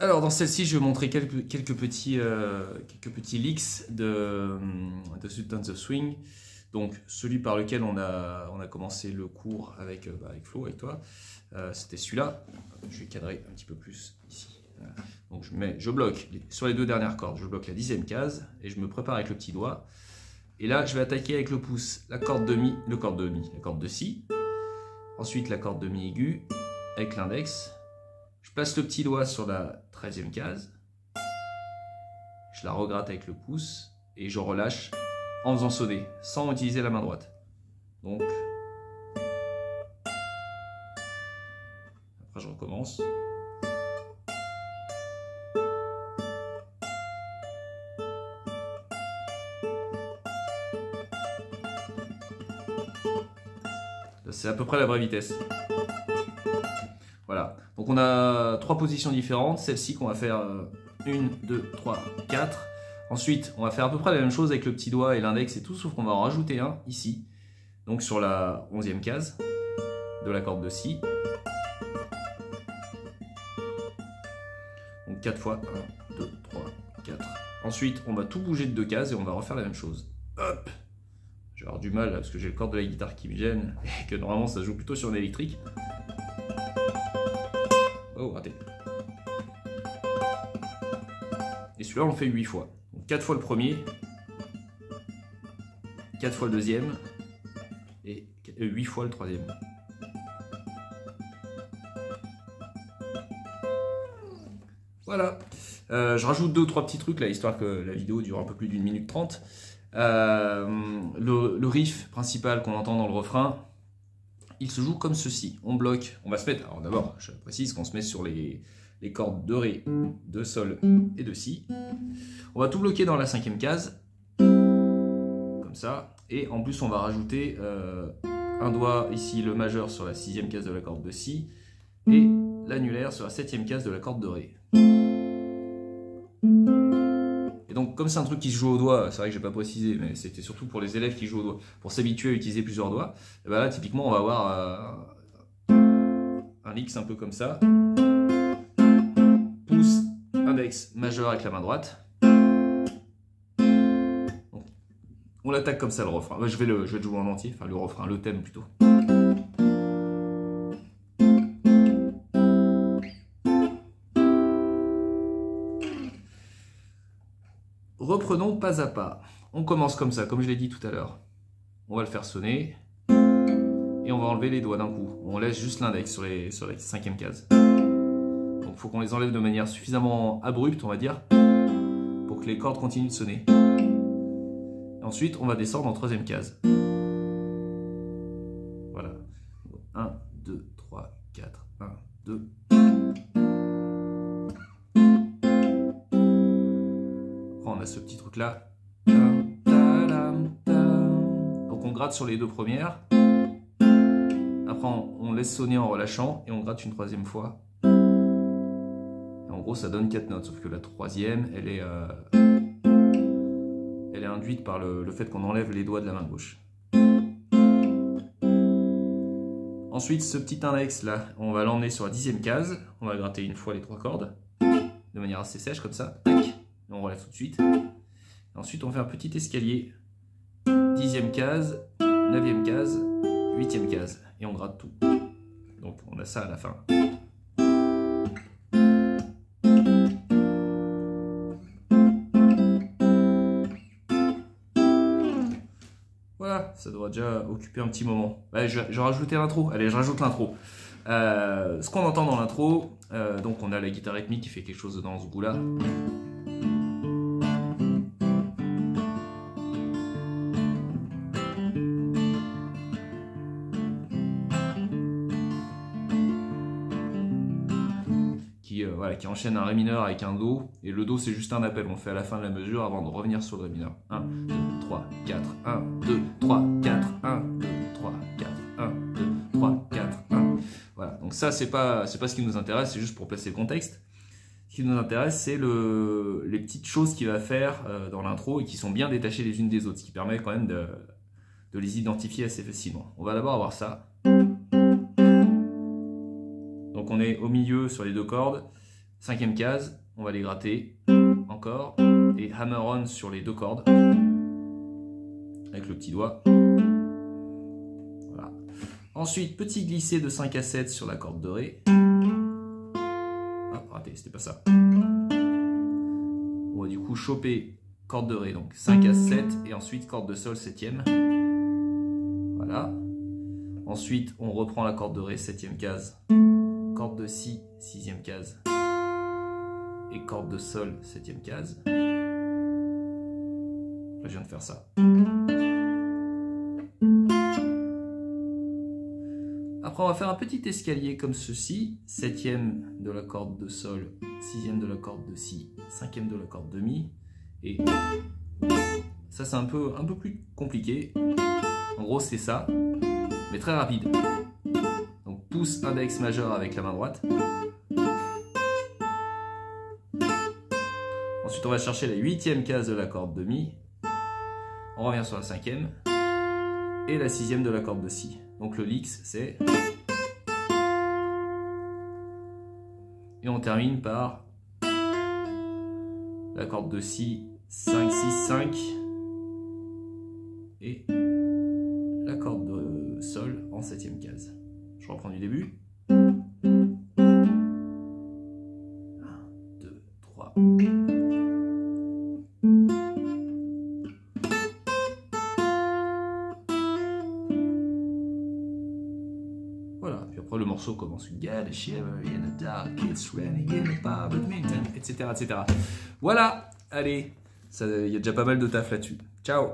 Alors dans celle-ci, je vais montrer quelques petits leaks de Sultans of Swing. Donc celui par lequel on a commencé le cours avec Flo, avec toi, c'était celui-là. Je vais cadrer un petit peu plus ici. Voilà. Donc je bloque sur les deux dernières cordes, je bloque la 10e case et je me prépare avec le petit doigt. Et là, je vais attaquer avec le pouce la corde de mi, la corde de si. Ensuite la corde de mi aiguë avec l'index. Je place le petit doigt sur la 13e case, je la regratte avec le pouce et je relâche en faisant sonner, sans utiliser la main droite. Donc, après je recommence. C'est à peu près la vraie vitesse. Voilà, donc on a 3 positions différentes, celle-ci qu'on va faire 1, 2, 3, 4. Ensuite, on va faire à peu près la même chose avec le petit doigt et l'index et tout, sauf qu'on va en rajouter un ici, donc sur la 11e case de la corde de si. Donc 4 fois, 1, 2, 3, 4. Ensuite, on va tout bouger de 2 cases et on va refaire la même chose. Hop! Je vais avoir du mal parce que j'ai le corps de la guitare qui me gêne et que normalement ça joue plutôt sur une électrique. Oh, raté. Et celui-là, on le fait 8 fois. Donc 4 fois le premier, 4 fois le deuxième, et 8 fois le troisième. Voilà. Je rajoute 2 ou 3 petits trucs là, histoire que la vidéo dure un peu plus d'1 minute 30. Le riff principal qu'on entend dans le refrain, il se joue comme ceci. On bloque, on va se mettre, alors d'abord je précise qu'on se met sur les cordes de Ré, de Sol et de Si. On va tout bloquer dans la 5e case, comme ça, et en plus on va rajouter un doigt ici, le majeur sur la 6e case de la corde de Si, et l'annulaire sur la 7e case de la corde de Ré. Et donc comme c'est un truc qui se joue au doigt, c'est vrai que j'ai pas précisé, mais c'était surtout pour les élèves qui jouent au doigt, pour s'habituer à utiliser plusieurs doigts, et ben là typiquement on va avoir un lick un peu comme ça. Pouce, index, majeur avec la main droite. Donc, on l'attaque comme ça le refrain. Je vais le jouer en entier, enfin le refrain, le thème plutôt. Reprenons pas à pas. On commence comme ça, comme je l'ai dit tout à l'heure. On va le faire sonner. Et on va enlever les doigts d'un coup. On laisse juste l'index sur la 5e case. Donc il faut qu'on les enlève de manière suffisamment abrupte, on va dire, pour que les cordes continuent de sonner. Et ensuite, on va descendre en 3e case. Voilà. 1, 2, 3, 4, 1, 2. On a ce petit truc là. Donc on gratte sur les 2 premières. Après on laisse sonner en relâchant et on gratte une 3e fois. Et en gros ça donne 4 notes, sauf que la 3e elle est induite par le fait qu'on enlève les doigts de la main gauche. Ensuite ce petit index là, on va l'emmener sur la 10e case. On va gratter une fois les 3 cordes de manière assez sèche comme ça. Tac. Et on relève tout de suite. Et ensuite, on fait un petit escalier. 10e case, 9e case, 8e case. Et on gratte tout. Donc, on a ça à la fin. Voilà, ça devrait déjà occuper un petit moment. Ouais, je vais rajouter l'intro. Allez, je rajoute l'intro. Ce qu'on entend dans l'intro, donc on a la guitare rythmique qui fait quelque chose dans ce goût-là. Voilà, qui enchaîne un Ré mineur avec un Do, et le Do c'est juste un appel, on le fait à la fin de la mesure avant de revenir sur le Ré mineur. 1, 2, 3, 4, 1, 2, 3, 4, 1, 2, 3, 4, 1, 2, 3, 4, 1. Voilà, donc ça c'est pas ce qui nous intéresse, c'est juste pour placer le contexte. Ce qui nous intéresse, c'est les petites choses qu'il va faire dans l'intro et qui sont bien détachées les unes des autres, ce qui permet quand même de les identifier assez facilement. On va d'abord avoir ça. Donc on est au milieu sur les 2 cordes. 5e case, on va les gratter encore. Et hammer-on sur les 2 cordes. Avec le petit doigt. Voilà. Ensuite, petit glissé de 5 à 7 sur la corde de Ré. Ah, raté, c'était pas ça. On va du coup choper corde de Ré, donc 5 à 7, et ensuite corde de Sol 7e. Voilà. Ensuite, on reprend la corde de Ré, 7e case. Corde de Si, 6e case. Et corde de Sol, 7e case. Là, je viens de faire ça. Après, on va faire un petit escalier comme ceci. 7e de la corde de Sol, 6e de la corde de Si, 5e de la corde de Mi. Et ça, c'est un peu plus compliqué. En gros, c'est ça, mais très rapide. Donc, pouce index majeur avec la main droite. Ensuite, on va chercher la 8e case de la corde de Mi. On revient sur la 5e. Et la 6e de la corde de Si. Donc, le licks, c'est... Et on termine par la corde de Si, 5, 6, 5. Et la corde de Sol en 7e case. Je reprends du début. 1, 2, 3. Voilà, puis après le morceau commence. Get a shiver in the dark, it's raining in the badminton, etc., etc. Voilà, allez, il y a déjà pas mal de taf là-dessus. Ciao!